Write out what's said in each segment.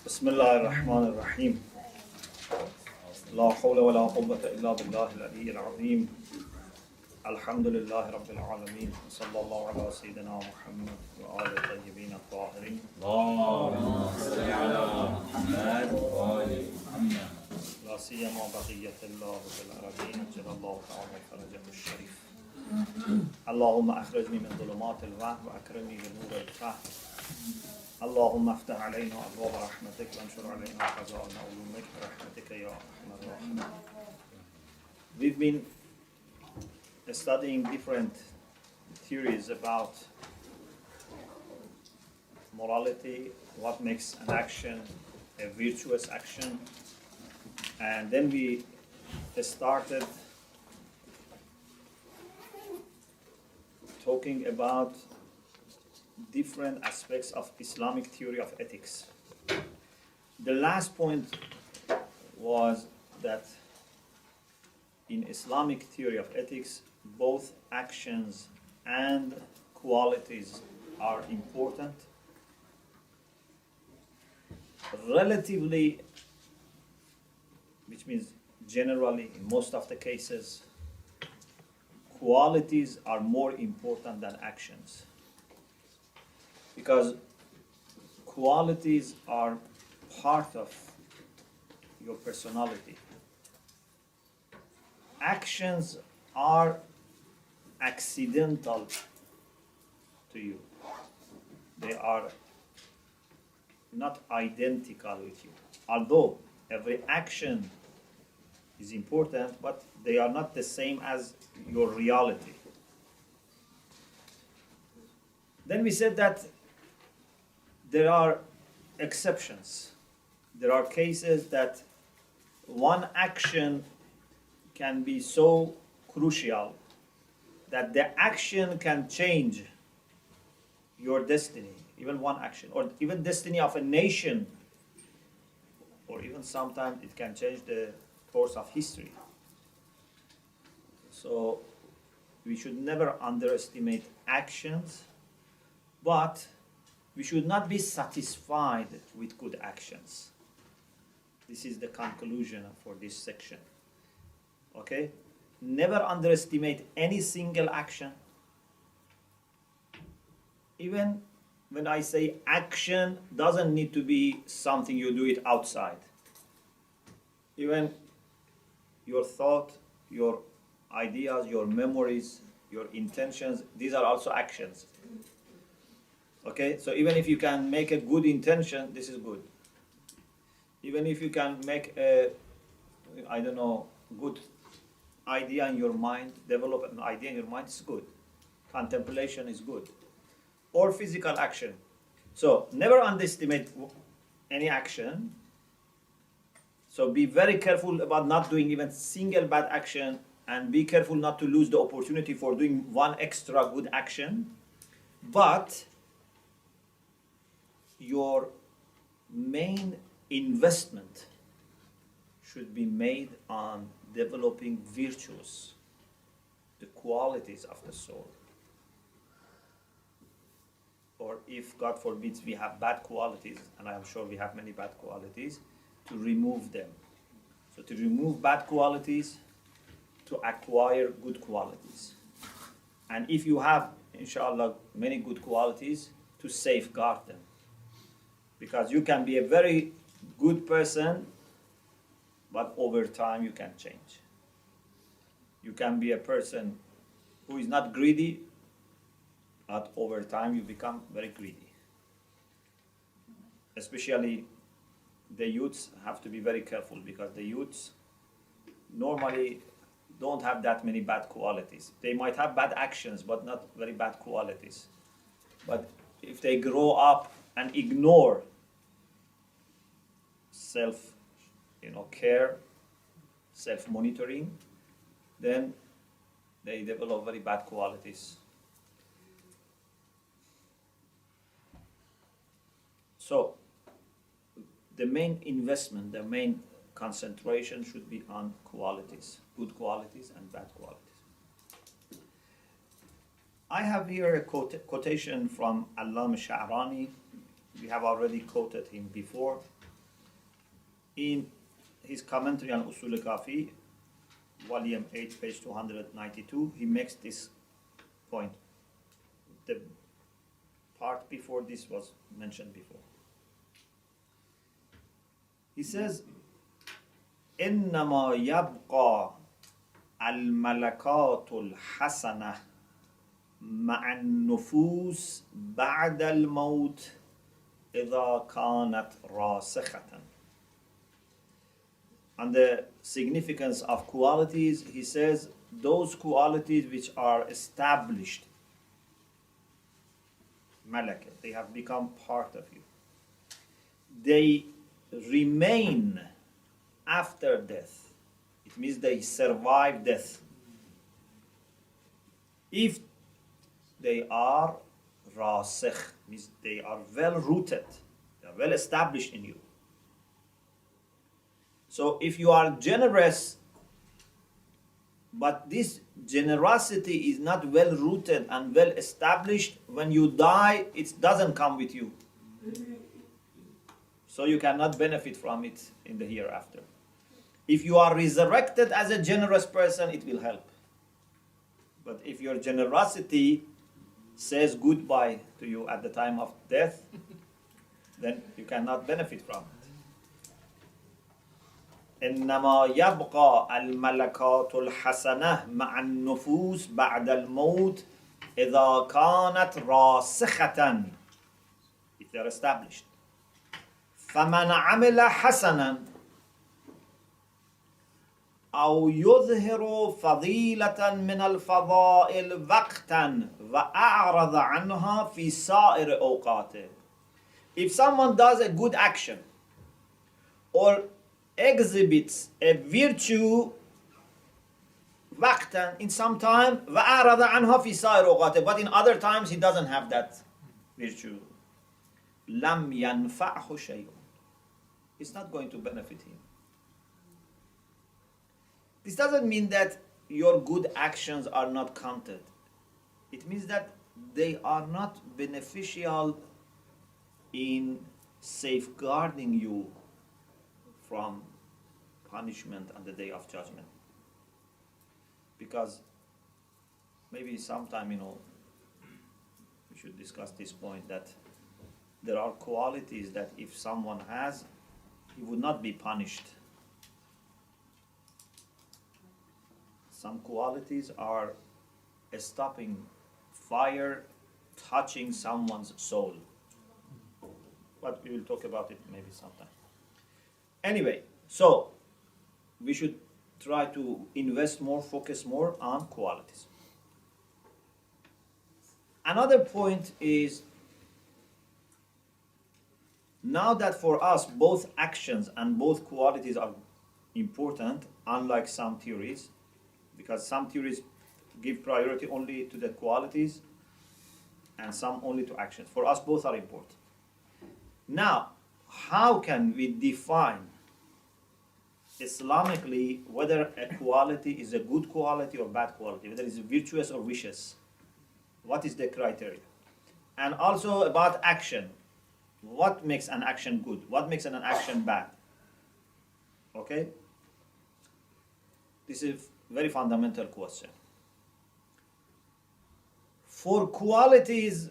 بسم الله الرحمن الرحيم لا حول ولا قوة إلا بالله العلي العظيم الحمد لله رب العالمين صلى الله على سيدنا محمد وآل الطيبين الطاهرين اللهم صل على محمد وآل محمد لا سيما بقية الله في الأرضين أجل الله تعالى فرجه الشريف اللهم أخرجني من ظلمات الوهم وأكرمني بنور الفهم اللهم افتح علينا أبواب رحمتك وانشر علينا خزائن علومك برحمتك يا أرحم الراحمين. We've been studying different theories about morality, what makes an action a virtuous action, and then we started talking about different aspects of Islamic theory of ethics. The last point was that in Islamic theory of ethics, both actions and qualities are important. Relatively, which means generally, in most of the cases, qualities are more important than actions. Because qualities are part of your personality. Actions are accidental to you. They are not identical with you. Although every action is important, but they are not the same as your reality. Then we said that there are exceptions. There are cases that one action can be so crucial that the action can change your destiny, even one action, or even destiny of a nation, or even sometimes it can change the course of history. So we should never underestimate actions, but we should not be satisfied with good actions. This is the conclusion for this section. Okay? Never underestimate any single action. Even when I say action, doesn't need to be something you do it outside. Even your thought, your ideas, your memories, your intentions, these are also actions. Okay, so even if you can make a good intention, this is good. Even if you can make a, good idea in your mind, develop an idea in your mind, it's good. Contemplation is good. Or physical action. So never underestimate any action. So be very careful about not doing even single bad action, and be careful not to lose the opportunity for doing one extra good action. But your main investment should be made on developing virtues, the qualities of the soul. Or if, God forbids, we have bad qualities, and I am sure we have many bad qualities, to remove them. So to remove bad qualities, to acquire good qualities. And if you have, inshallah, many good qualities, to safeguard them. Because you can be a very good person, but over time you can change. You can be a person who is not greedy, but over time you become very greedy. Especially the youths have to be very careful, because the youths normally don't have that many bad qualities. They might have bad actions, but not very bad qualities. But if they grow up and ignore care, self-monitoring, then they develop very bad qualities. So the main investment, the main concentration should be on qualities, good qualities and bad qualities. I have here a quotation from Allama Sha'rani. We have already quoted him before. In his commentary on Usul al-Kafi, volume 8, page 292, he makes this point. The part before this was mentioned before. He says, إنما يبقى الملكات الحسنة مع النفوس بعد الموت إذا كانت راسخة. And the significance of qualities, he says, those qualities which are established, malaka, they have become part of you. They remain after death. It means they survive death. If they are rasikh, means they are well rooted, they are well established in you. So if you are generous, but this generosity is not well rooted and well established, when you die, it doesn't come with you. So you cannot benefit from it in the hereafter. If you are resurrected as a generous person, it will help. But if your generosity says goodbye to you at the time of death, then you cannot benefit from it. إنما يبقى الملكات الحسنة مع النفوس بعد الموت إذا كانت راسخة, if they are established. فمن عمل حسنا أو يظهر فضيلة من الفضائل وقتا وأعرض عنها في سائر أوقاته. If someone does a good action or exhibits a virtue وقتا, in some time, وأعرض عنها في سائر أوقاته, but in other times he doesn't have that virtue, لم ينفعه شيء. It's not going to benefit him. This doesn't mean that your good actions are not counted. It means that they are not beneficial in safeguarding you from punishment on the day of judgment. Because maybe sometime, we should discuss this point, that there are qualities that if someone has, he would not be punished. Some qualities are stopping fire touching someone's soul. But we will talk about it maybe sometime. Anyway, so we should try to invest more, focus more on qualities. Another point is, now that for us both actions and both qualities are important, unlike some theories, because some theories give priority only to the qualities and some only to actions. For us, both are important. Now, how can we define Islamically whether a quality is a good quality or bad quality, whether it's virtuous or vicious? What is the criteria? And also about action. What makes an action good? What makes an action bad? Okay? This is a very fundamental question. For qualities,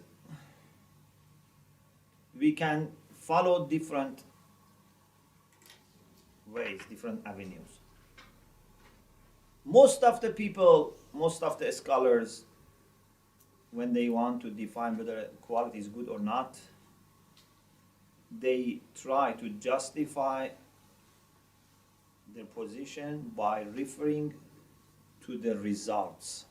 we can follow different ways, different avenues. Most of the people, most of the scholars, when they want to define whether a quality is good or not, they try to justify their position by referring to the results.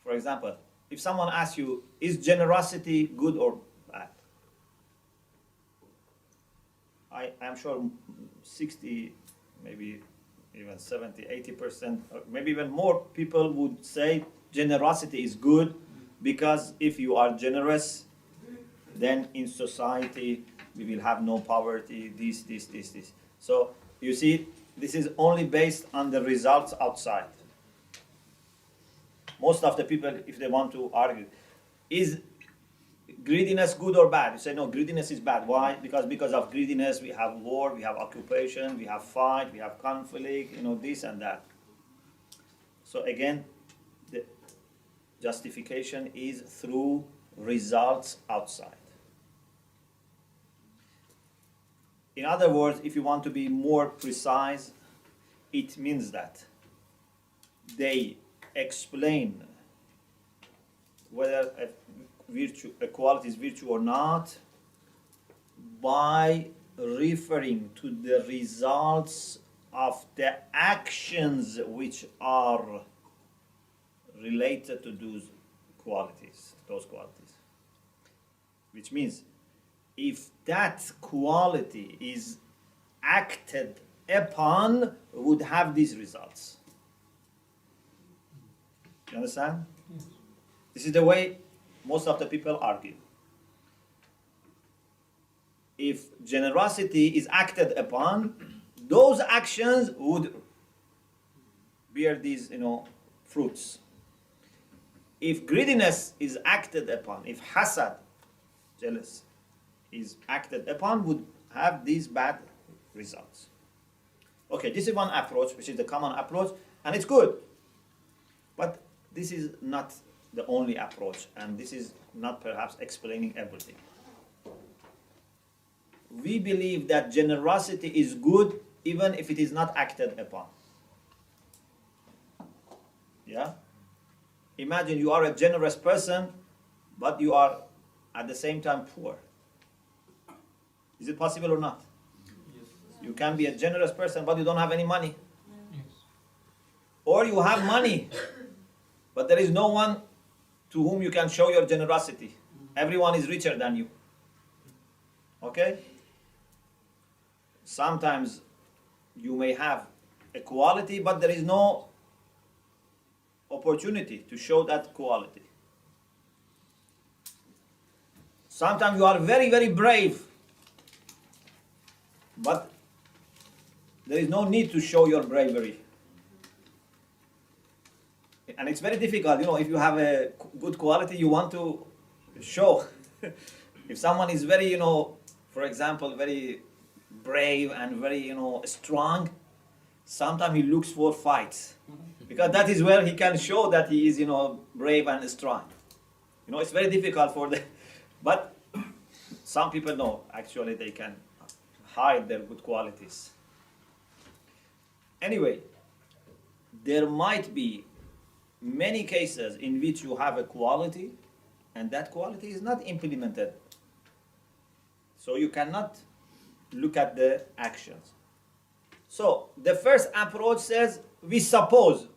For example, if someone asks you, is generosity good or bad? I am sure 60, maybe even 70, 80%, or maybe even more people would say generosity is good, because if you are generous, then in society we will have no poverty, this. So you see, this is only based on the results outside. Most of the people, if they want to argue, greediness good or bad? You say no, greediness is bad. Why? Because of greediness we have war, we have occupation, we have fight, we have conflict, this and that. So again, the justification is through results outside. In other words, if you want to be more precise, it means that they explain whether a quality is virtue or not by referring to the results of the actions which are related to those qualities. Which means if that quality is acted upon, would have these results. You understand? Yes. This is the way most of the people argue. If generosity is acted upon, those actions would bear these, fruits. If greediness is acted upon, if hasad, jealous, is acted upon, would have these bad results. Okay, this is one approach, which is the common approach, and it's good. But this is not the only approach, and this is not perhaps explaining everything. We believe that generosity is good even if it is not acted upon. Yeah? Imagine you are a generous person, but you are at the same time poor. Is it possible or not? Yes. You can be a generous person, but you don't have any money. Yes. Or you have money, but there is no one to whom you can show your generosity. Everyone is richer than you. Okay? Sometimes you may have a quality, but there is no opportunity to show that quality. Sometimes you are very, very brave, but there is no need to show your bravery. And it's very difficult, if you have a good quality, you want to show. If someone is very, for example, very brave and very, strong, sometimes he looks for fights. Because that is where he can show that he is, brave and strong. It's very difficult for them. But some people know, actually, they can hide their good qualities. Anyway, there might be many cases in which you have a quality and that quality is not implemented. So you cannot look at the actions. So the first approach says, we suppose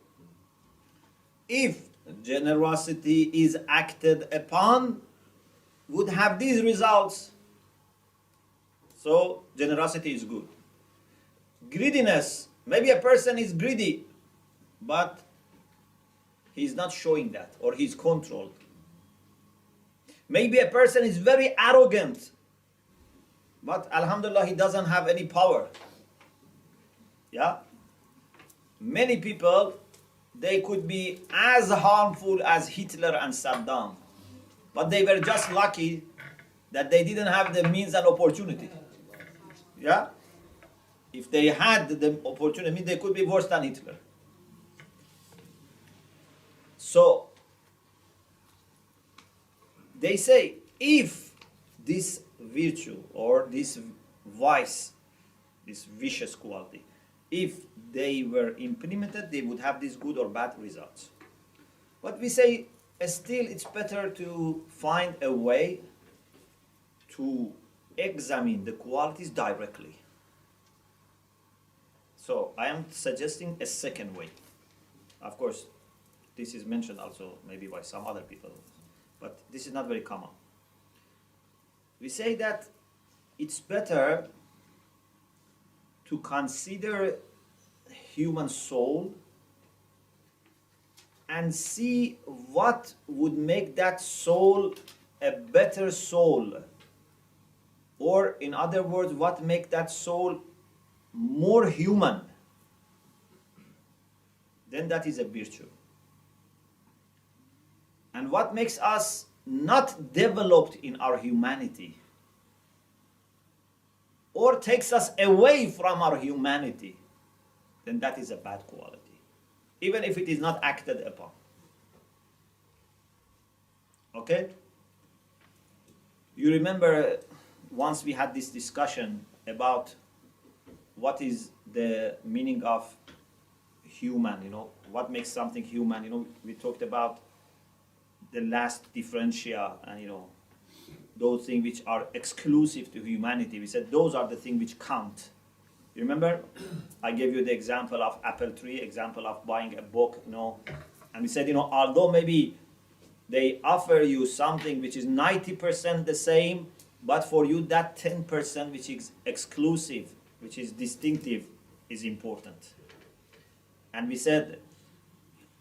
if generosity is acted upon, would have these results. So generosity is good. Greediness, maybe a person is greedy, but he's not showing that, or he's controlled. Maybe a person is very arrogant, but alhamdulillah, he doesn't have any power. Yeah? Many people, they could be as harmful as Hitler and Saddam, but they were just lucky that they didn't have the means and opportunity. Yeah? If they had the opportunity, they could be worse than Hitler. So, they say, if this virtue or this vice, this vicious quality, if they were implemented, they would have these good or bad results. But we say, still it's better to find a way to examine the qualities directly. So I am suggesting a second way. Of course, this is mentioned also maybe by some other people, but this is not very common. We say that it's better to consider human soul and see what would make that soul a better soul, or in other words, what make that soul more human. Then that is a virtue. And what makes us not developed in our humanity or takes us away from our humanity, then that is a bad quality, even if it is not acted upon. Okay? You remember once we had this discussion about what is the meaning of human, what makes something human. We talked about the last differentia and, those things which are exclusive to humanity. We said those are the things which count. You remember? I gave you the example of apple tree, example of buying a book, and we said, although maybe they offer you something which is 90% the same, but for you that 10% which is exclusive, which is distinctive, is important. And we said,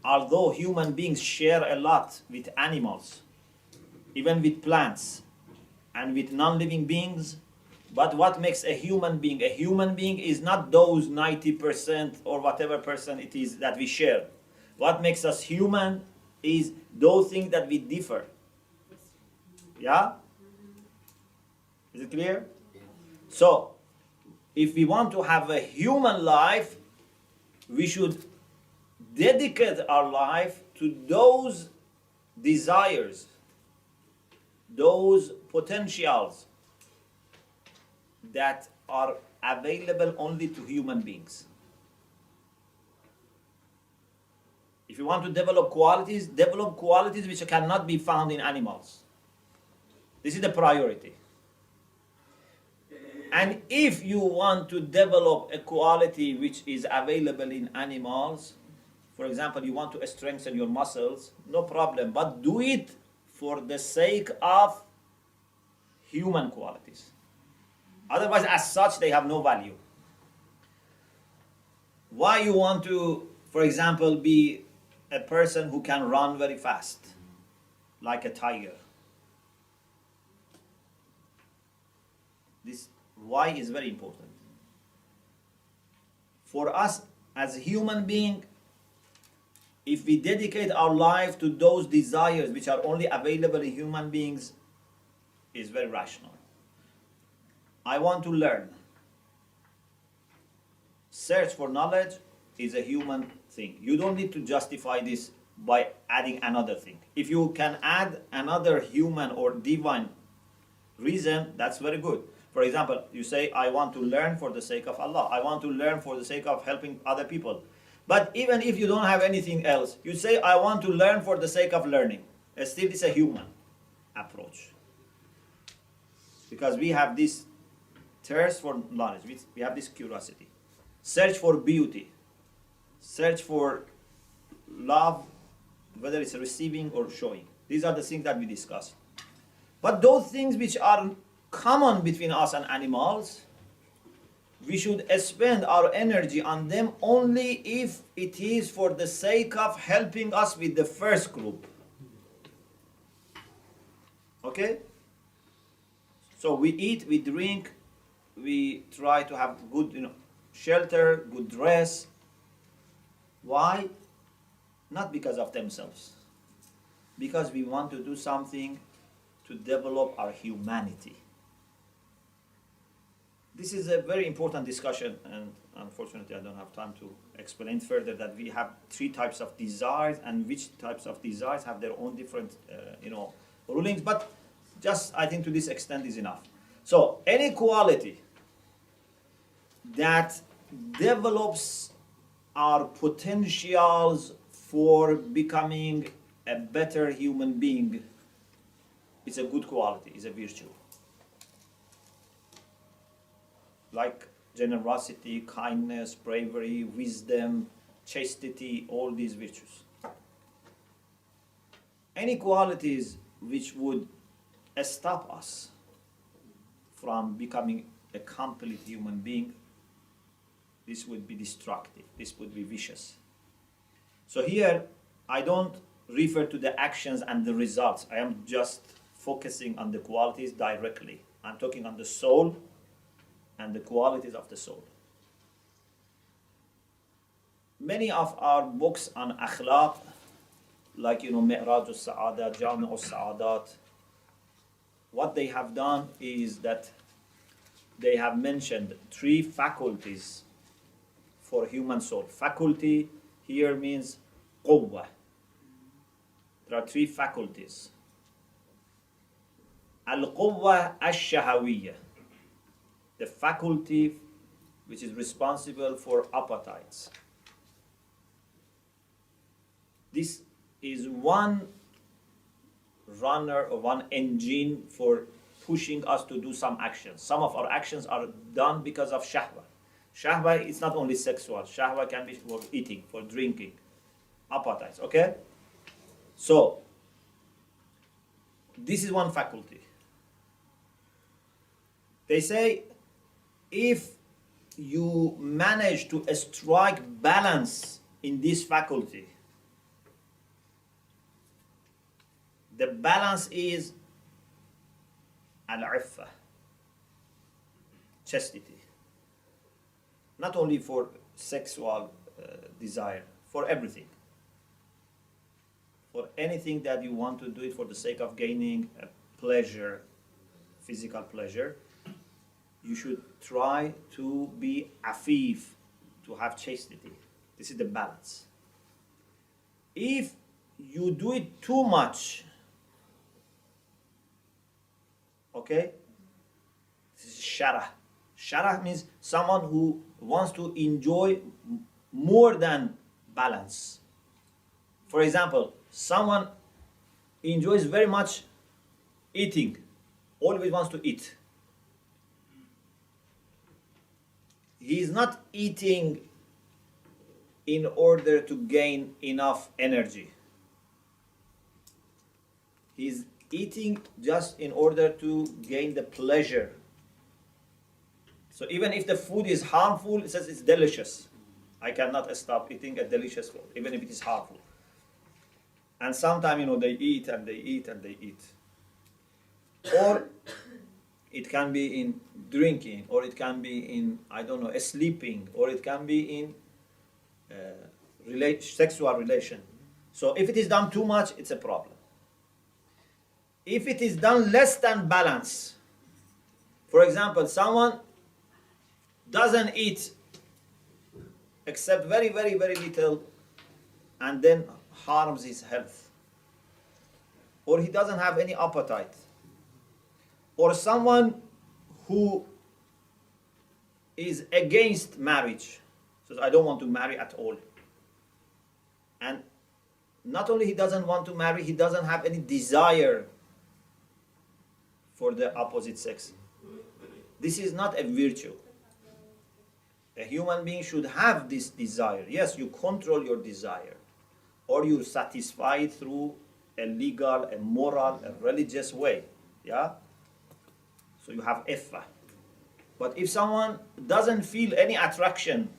although human beings share a lot with animals, even with plants, and with non-living beings, but what makes a human being? A human being is not those 90% or whatever percent it is that we share. What makes us human is those things that we differ. Yeah? Is it clear? So, if we want to have a human life, we should dedicate our life to those desires, those potentials that are available only to human beings. If you want to develop qualities which cannot be found in animals. This is the priority. And if you want to develop a quality which is available in animals, for example, you want to strengthen your muscles, no problem, but do it for the sake of human qualities. Otherwise, as such, they have no value. Why you want to, for example, be a person who can run very fast, like a tiger? This why is very important. For us as a human being, if we dedicate our life to those desires which are only available in human beings, is very rational. I want to learn. Search for knowledge is a human thing. You don't need to justify this by adding another thing. If you can add another human or divine reason, that's very good. For example, you say, I want to learn for the sake of Allah. I want to learn for the sake of helping other people. But even if you don't have anything else, you say, I want to learn for the sake of learning. Still, it's a human approach. Because we have this thirst for knowledge. We have this curiosity. Search for beauty. Search for love, whether it's receiving or showing. These are the things that we discussed. But those things which are common between us and animals, we should spend our energy on them only if it is for the sake of helping us with the first group. Okay? So we eat, we drink, we try to have good shelter, good dress. Why? Not because of themselves. Because we want to do something to develop our humanity. This is a very important discussion, and unfortunately I don't have time to explain further that we have three types of desires, and which types of desires have their own different rulings, but just I think to this extent is enough. So any quality that develops our potentials for becoming a better human being is a good quality, is a virtue. Like generosity, kindness, bravery, wisdom, chastity, all these virtues. Any qualities which would stop us from becoming a complete human being, this would be destructive, this would be vicious. So here, I don't refer to the actions and the results. I am just focusing on the qualities directly. I'm talking on the soul and the qualities of the soul. Many of our books on Akhlaq, like Mi'raj al-Sa'adat, Jami' al-Sa'adat, what they have done is that they have mentioned 3 faculties for human soul. Faculty here means quwwah. There are 3 faculties. Al-quwwah al-shahawiyya, the faculty which is responsible for appetites. This is one runner or one engine for pushing us to do some actions. Some of our actions are done because of shahwa. Shahwa is not only sexual. Shahwa can be for eating, for drinking, appetites, okay? So, this is one faculty. They say, if you manage to strike balance in this faculty, the balance is al-iffa, chastity. Not only for sexual desire, for everything. For anything that you want to do it for the sake of gaining a pleasure, physical pleasure, you should try to be afif, to have chastity. This is the balance. If you do it too much, okay, this is sharah. Sharah means someone who wants to enjoy more than balance. For example, someone enjoys very much eating, always wants to eat. He is not eating in order to gain enough energy. He is eating just in order to gain the pleasure. So even if the food is harmful, it says it's delicious. I cannot stop eating a delicious food, even if it is harmful. And sometimes, they eat and they eat and they eat. Or it can be in drinking, or it can be in, sleeping, or it can be in sexual relation. So if it is done too much, it's a problem. If it is done less than balance, for example, someone doesn't eat except very, very, very little, and then harms his health, or he doesn't have any appetite, or someone who is against marriage, says, I don't want to marry at all. And not only he doesn't want to marry, he doesn't have any desire for the opposite sex. This is not a virtue. A human being should have this desire. Yes, you control your desire, or you satisfy it through a legal, a moral, a religious way. Yeah? So you have iffa. But if someone doesn't feel any attraction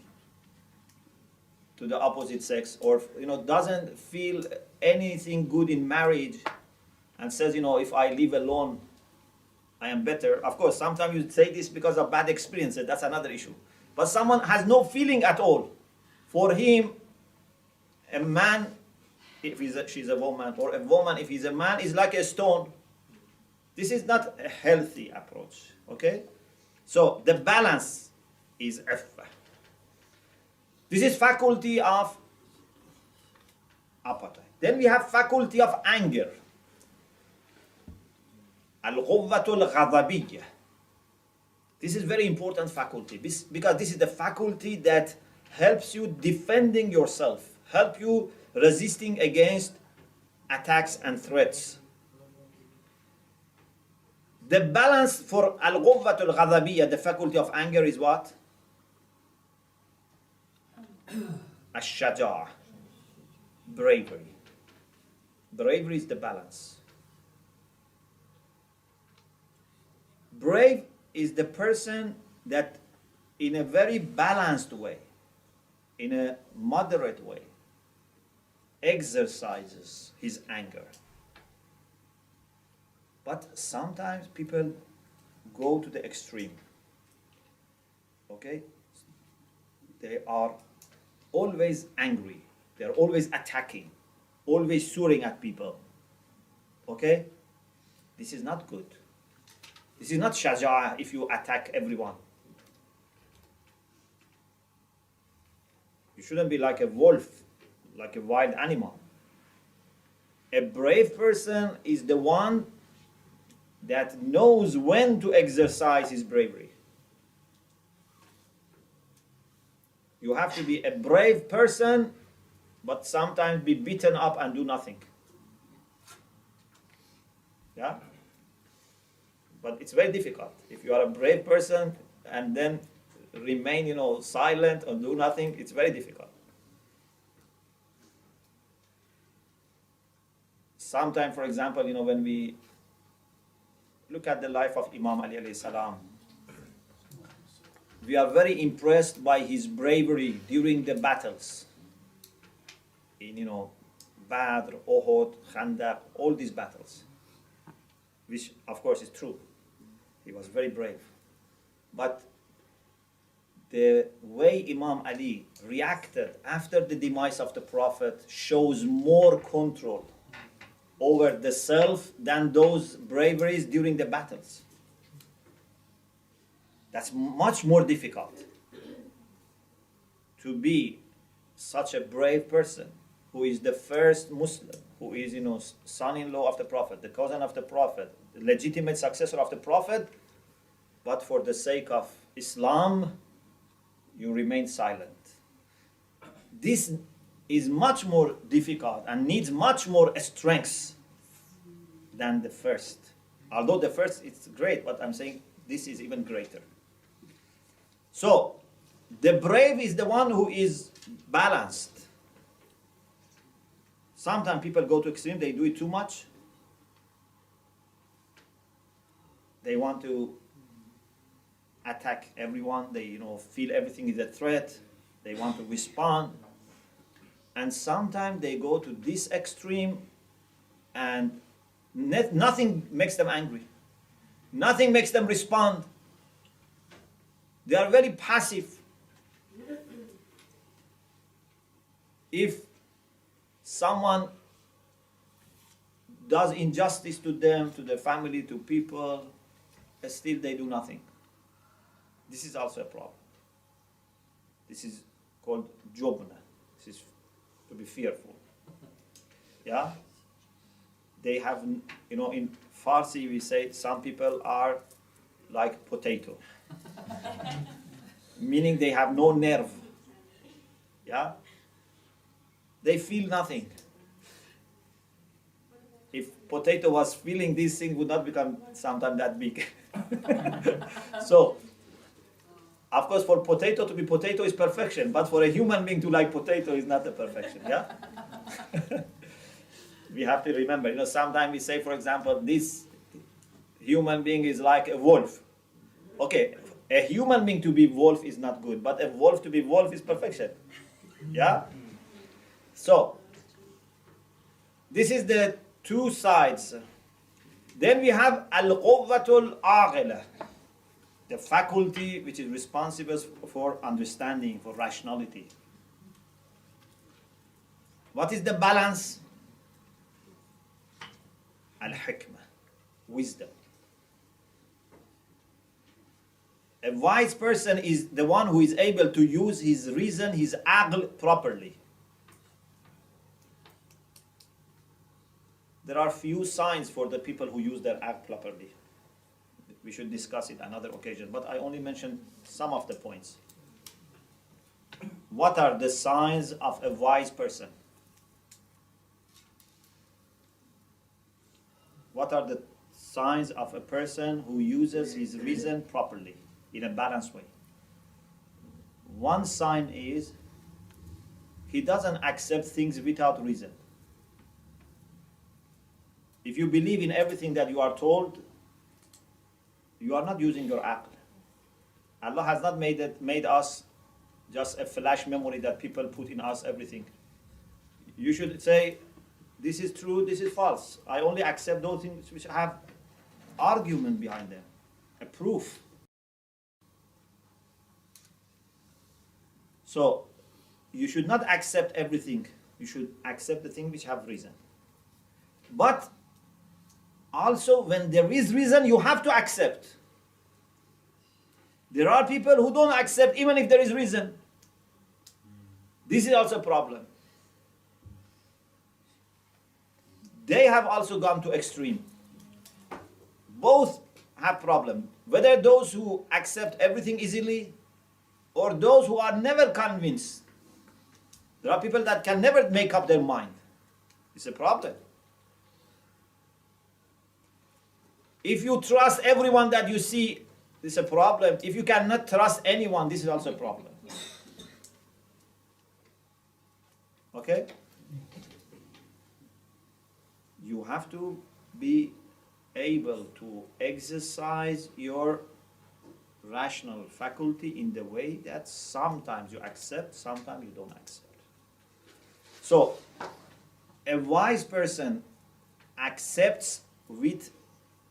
to the opposite sex, or doesn't feel anything good in marriage, and says, if I live alone, I am better. Of course, sometimes you say this because of bad experiences. That's another issue. But someone has no feeling at all. For him, a man, if she's a woman, or a woman, if he's a man, is like a stone. This is not a healthy approach. Okay? So the balance is iffa. This is faculty of appetite. Then we have faculty of anger. Al-Quwwatul Ghadabiyya. This is very important faculty because this is the faculty that helps you defending yourself, help you resisting against attacks and threats. The balance for Al-Quwwatul Ghadabiyya, the faculty of anger, is what? Ash-Shaja'a, bravery. Bravery is the balance. Brave is the person that in a very balanced way, in a moderate way, exercises his anger. But sometimes people go to the extreme. Okay? They are always angry. They are always attacking. always soaring at people. Okay? This is not good. This is not shaja'ah if you attack everyone. You shouldn't be like a wolf, like a wild animal. A brave person is the one that knows when to exercise his bravery. You have to be a brave person, but sometimes be beaten up and do nothing. Yeah? But it's very difficult. If you are a brave person and then remain, silent or do nothing, it's very difficult. Sometimes, for example, when we look at the life of Imam Ali alayhi salam, we are very impressed by his bravery during the battles. In, Badr, Uhud, Khandaq, all these battles. Which, of course, is true. He was very brave. But the way Imam Ali reacted after the demise of the Prophet shows more control over the self than those braveries during the battles. That's much more difficult to be such a brave person who is the first Muslim, who is, son-in-law of the Prophet, the cousin of the Prophet, the legitimate successor of the Prophet, but for the sake of Islam, you remain silent. This is much more difficult and needs much more strength than the first. Although the first is great, but I'm saying this is even greater. So, the brave is the one who is balanced. Sometimes people go to extreme, they do it too much. They want to attack everyone, they feel everything is a threat, they want to respond. And sometimes they go to this extreme and nothing makes them angry. Nothing makes them respond. They are very passive. If someone does injustice to them, to their family, to people, still they do nothing. This is also a problem. This is called jobna. This is to be fearful. Yeah? They have, in Farsi we say some people are like potato. Meaning they have no nerve. Yeah? They feel nothing. If potato was feeling these things, would not become sometimes that big. So, of course, for potato to be potato is perfection, but for a human being to like potato is not a perfection. Yeah. We have to remember. Sometimes we say, for example, this human being is like a wolf. Okay, a human being to be wolf is not good, but a wolf to be wolf is perfection. Yeah. So, this is the two sides. Then we have al-quwwatul āghila, the faculty which is responsible for understanding, for rationality. What is the balance? Al-hikmah, wisdom. A wise person is the one who is able to use his reason, his aql properly. There are few signs for the people who use their aql properly. We should discuss it another occasion, but I only mentioned some of the points. What are the signs of a wise person? What are the signs of a person who uses his reason properly, in a balanced way? One sign is he doesn't accept things without reason. If you believe in everything that you are told, you are not using your aql. Allah has not made us just a flash memory that people put in us everything. You should say, this is true, this is false. I only accept those things which have argument behind them, a proof. So, you should not accept everything You should accept the things which have reason. But also, when there is reason, you have to accept. There are people who don't accept even if there is reason. This is also a problem. They have also gone to extreme. Both have problem. Whether those who accept everything easily or those who are never convinced. There are people that can never make up their mind. It's a problem. If you trust everyone that you see, this is a problem. If you cannot trust anyone, this is also a problem. Okay? You have to be able to exercise your rational faculty in the way that sometimes you accept, sometimes you don't accept. So, a wise person accepts with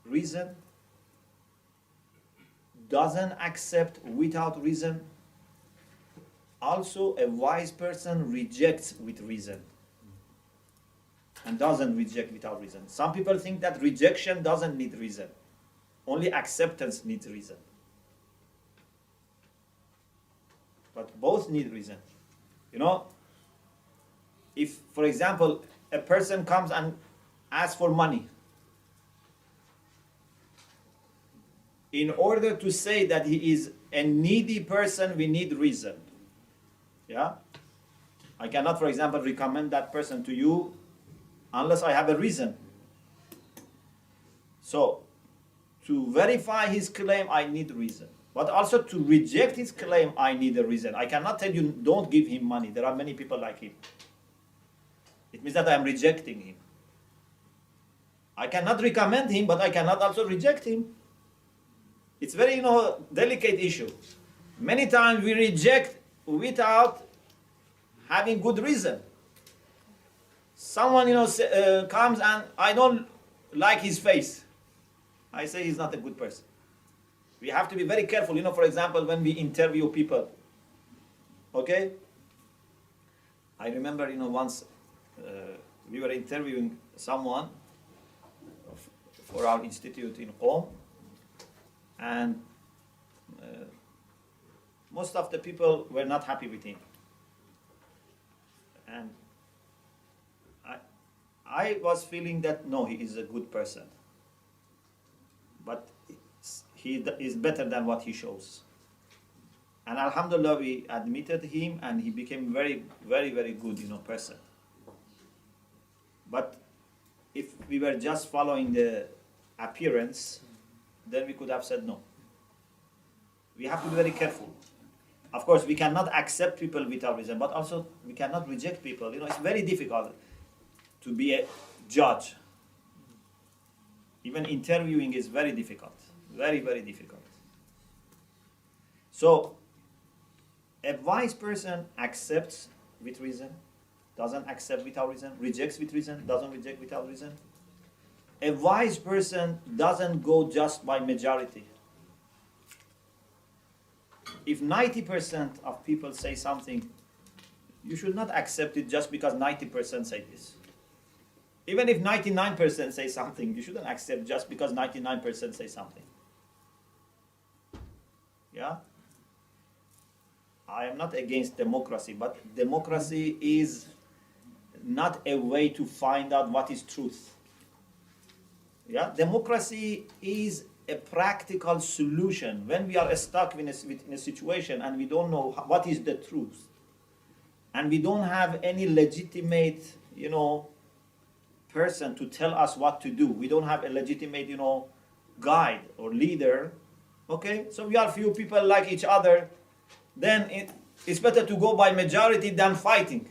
reason, doesn't accept without reason. Also, a wise person rejects with reason and doesn't reject without reason. Some people think that rejection doesn't need reason. Only acceptance needs reason. But both need reason. You know, if, for example, a person comes and asks for money, in order to say that he is a needy person, we need reason. Yeah? I cannot, for example, recommend that person to you unless I have a reason. So, to verify his claim, I need reason. But also to reject his claim, I need a reason. I cannot tell you, don't give him money. There are many people like him. It means that I am rejecting him. I cannot recommend him, but I cannot also reject him. It's very, delicate issue. Many times we reject without having good reason. Someone, comes and I don't like his face. I say he's not a good person. We have to be very careful. For example, when we interview people. Okay? I remember, once we were interviewing someone for our institute in Qom. And most of the people were not happy with him. And I was feeling that, no, he is a good person. But he is better than what he shows. And alhamdulillah, we admitted him and he became very, very, very good, person. But if we were just following the appearance, then we could have said no. We have to be very careful. Of course, we cannot accept people without reason, but also we cannot reject people. It's very difficult to be a judge. Even interviewing is very difficult. Very, very difficult. So, a wise person accepts with reason, doesn't accept without reason, rejects with reason, doesn't reject without reason. A wise person doesn't go just by majority. If 90% of people say something, you should not accept it just because 90% say this. Even if 99% say something, you shouldn't accept just because 99% say something. Yeah? I am not against democracy, but democracy is not a way to find out what is truth. Yeah, democracy is a practical solution when we are stuck in a situation and we don't know what is the truth, and we don't have any legitimate, person to tell us what to do. We don't have a legitimate, guide or leader. Okay, so we are few people like each other. Then it's better to go by majority than fighting.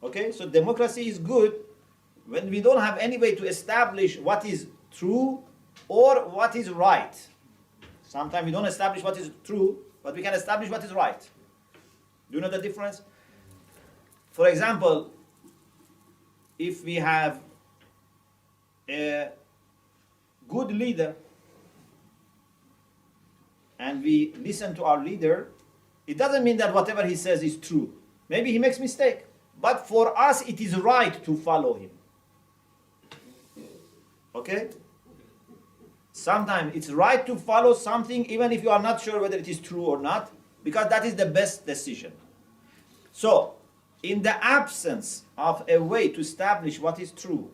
Okay, so democracy is good when we don't have any way to establish what is true or what is right. Sometimes we don't establish what is true, but we can establish what is right. Do you know the difference? For example, if we have a good leader and we listen to our leader, it doesn't mean that whatever he says is true. Maybe he makes mistake. but for us it is right to follow him. Okay? Sometimes it's right to follow something even if you are not sure whether it is true or not, because that is the best decision. So, in the absence of a way to establish what is true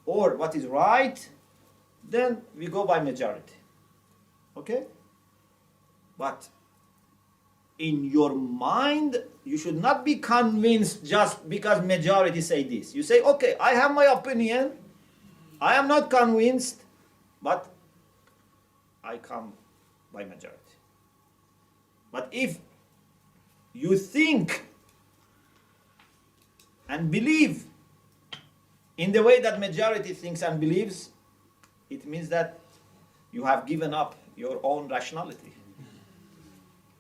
or what is right, then we go by majority. Okay? But in your mind, you should not be convinced just because majority say this. You say, okay, I have my opinion, I am not convinced, but I come by majority. But if you think and believe in the way that majority thinks and believes, it means that you have given up your own rationality.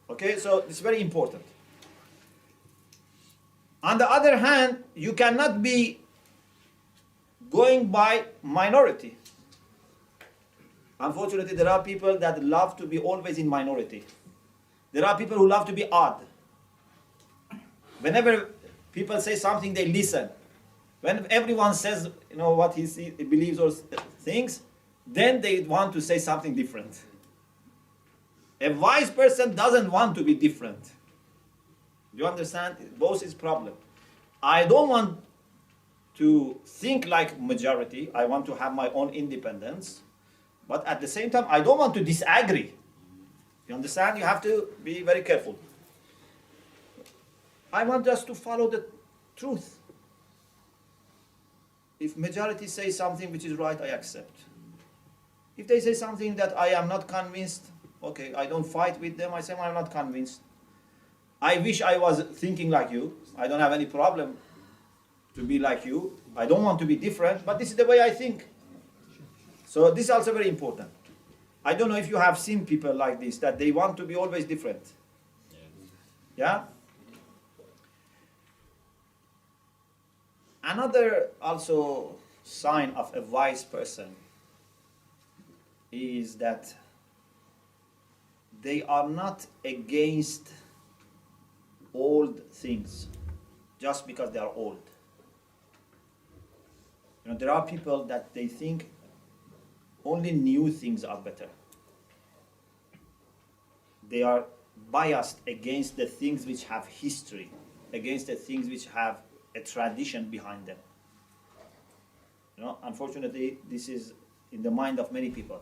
Okay, so it's very important. On the other hand, you cannot be going by minority. Unfortunately, there are people that love to be always in minority. There are people who love to be odd. Whenever people say something, they listen. When everyone says, what he believes or thinks, then they want to say something different. A wise person doesn't want to be different. You understand? Both is problem. I don't want to think like majority. I want to have my own independence. But at the same time, I don't want to disagree. You understand? You have to be very careful. I want us to follow the truth. If majority says something which is right, I accept. If they say something that I am not convinced, okay, I don't fight with them. I say, I'm not convinced. I wish I was thinking like you. I don't have any problem to be like you. I don't want to be different, but this is the way I think. So this is also very important. I don't know if you have seen people like this, that they want to be always different. Yeah? Another also sign of a wise person is that they are not against old things just because they are old. There are people that they think only new things are better. They are biased against the things which have history, against the things which have a tradition behind them. Unfortunately, this is in the mind of many people.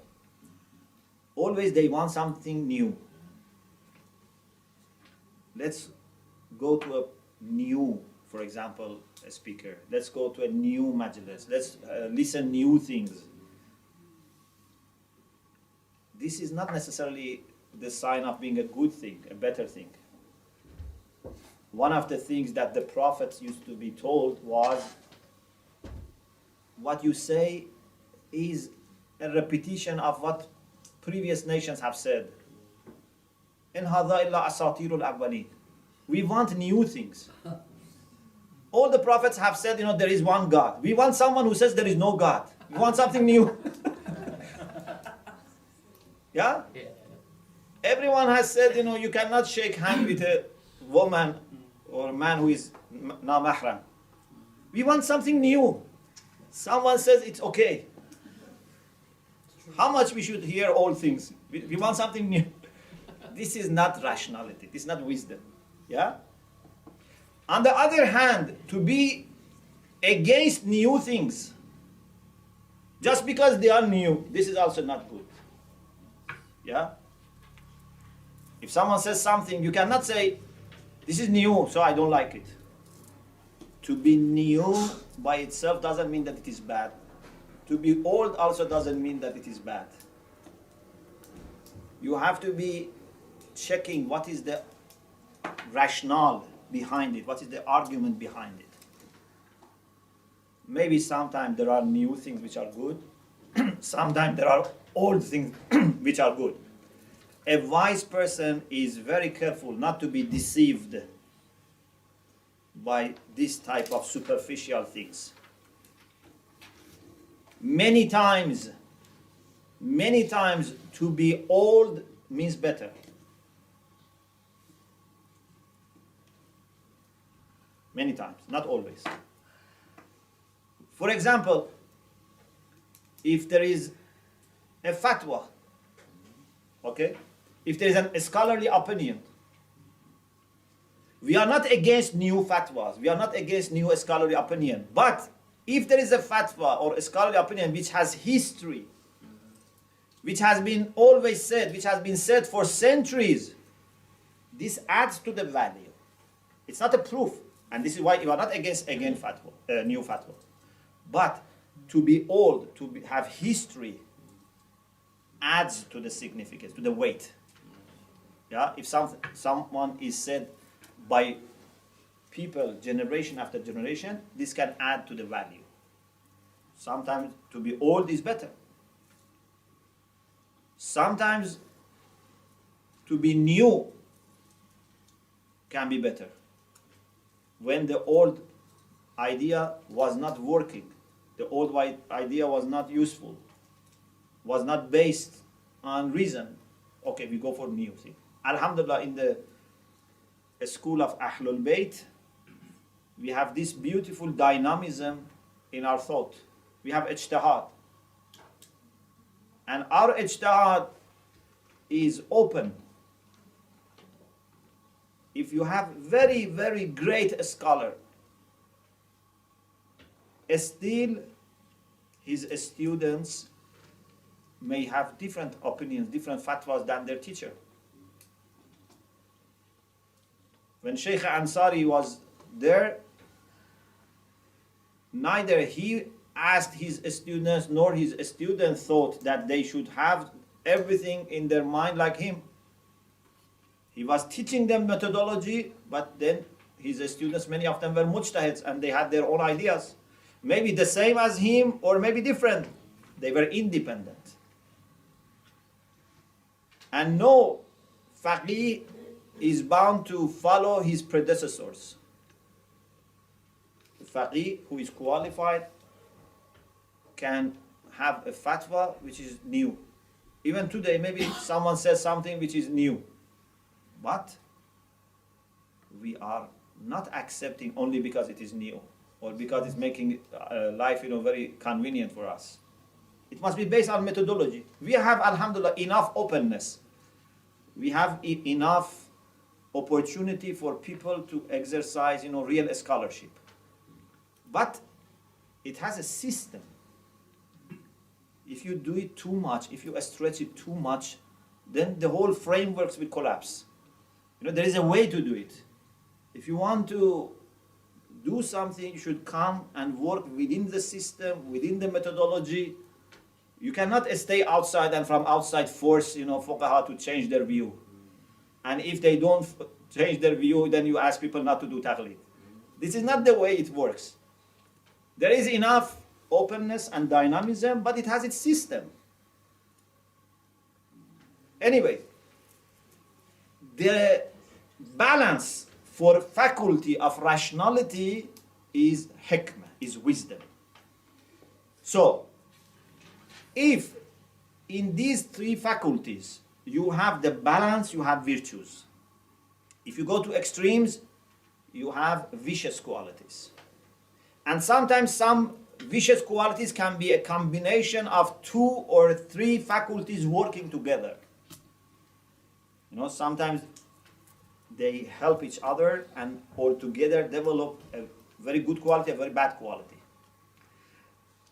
Always they want something new. Let's go to a new, for example, a speaker. Let's go to a new majlis. Let's listen new things. This is not necessarily the sign of being a good thing, a better thing. One of the things that the prophets used to be told was, what you say is a repetition of what previous nations have said. In ḥadā illā asatirul awwalin. We want new things. All the prophets have said, there is one God. We want someone who says there is no God. We want something new. Yeah? Everyone has said, you cannot shake hands with a woman or a man who is na mahram. We want something new. Someone says it's okay. How much we should hear all things? We want something new. This is not rationality. This is not wisdom. Yeah? On the other hand, to be against new things, just because they are new, this is also not good. Yeah? If someone says something, you cannot say, this is new, so I don't like it. To be new by itself doesn't mean that it is bad. To be old also doesn't mean that it is bad. You have to be checking what is the rationale behind it, what is the argument behind it. Maybe sometimes there are new things which are good, sometimes there are old things which are good. A wise person is very careful not to be deceived by this type of superficial things. Many times, to be old means better. Many times, not always. For example, if there is a fatwa, okay? If there is a scholarly opinion, we are not against new fatwas, we are not against new scholarly opinion, but if there is a fatwa or a scholarly opinion which has history, which has been always said, which has been said for centuries, this adds to the value. It's not a proof, and this is why you are not against again fatwa, new fatwa. But to be old, have history, adds to the significance, to the weight. Yeah, if someone is said by people generation after generation, this can add to the value. Sometimes to be old is better. Sometimes to be new can be better. When the old idea was not working, the old idea was not useful, was not based on reason, okay, we go for new thing. Alhamdulillah, in the school of Ahlul Bayt, we have this beautiful dynamism in our thought. We have ijtihad. And our ijtihad is open. If you have very, very great scholar, still his students may have different opinions, different fatwas than their teacher. When Sheikh Ansari was there, neither he asked his students nor his students thought that they should have everything in their mind like him. He was teaching them methodology, but then his students, many of them were mujtahids and they had their own ideas. Maybe the same as him or maybe different. They were independent. And no faqih is bound to follow his predecessors. The faqih who is qualified can have a fatwa which is new. Even today, maybe someone says something which is new. But we are not accepting only because it is new or because it's making life, very convenient for us. It must be based on methodology. We have, alhamdulillah, enough openness. We have enough opportunity for people to exercise, real scholarship. But it has a system. If you do it too much, if you stretch it too much, then the whole frameworks will collapse. There is a way to do it. If you want to do something, you should come and work within the system, within the methodology. You cannot stay outside and from outside force, fuqaha to change their view. And if they don't change their view, then you ask people not to do taqlid. This is not the way it works. There is enough openness and dynamism, but it has its system. Anyway, the balance for faculty of rationality is hikmah, is wisdom. So, if in these three faculties you have the balance, you have virtues. If you go to extremes, you have vicious qualities. And sometimes some vicious qualities can be a combination of 2 or 3 faculties working together. Sometimes they help each other and all together develop a very good quality, a very bad quality.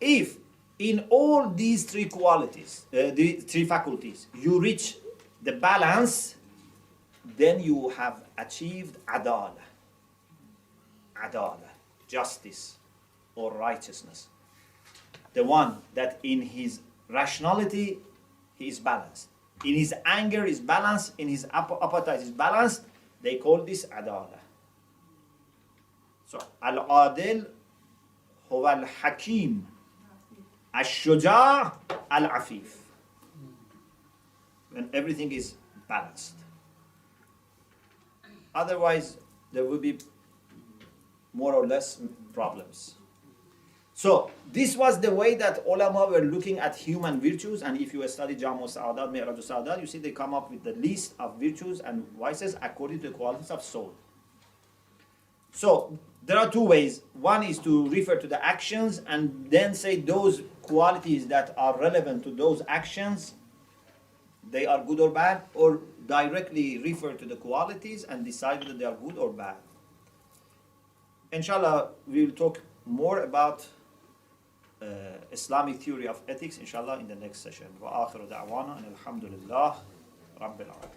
If in all these 3 qualities, the 3 faculties, you reach the balance, then you have achieved ʿAdālah. ʿAdālah, justice or righteousness. The one that in his rationality, he is balanced. In his anger is balanced, in his appetite is balanced. They call this ʿAdālah. So, al-ādil huwa al-hakim, al-shujā' al-afif. When everything is balanced. Otherwise, there will be more or less problems. So, this was the way that ulama were looking at human virtues, and if you study Jamu Sa'adat, Mi'raj Sa'adat, you see they come up with the list of virtues and vices according to the qualities of soul. So there are two ways. One is to refer to the actions and then say those qualities that are relevant to those actions, they are good or bad, or directly refer to the qualities and decide whether they are good or bad. Inshallah, we will talk more about Islamic theory of ethics, inshallah, in the next session. وآخر دعوانا أن الحمد لله رب العالمين.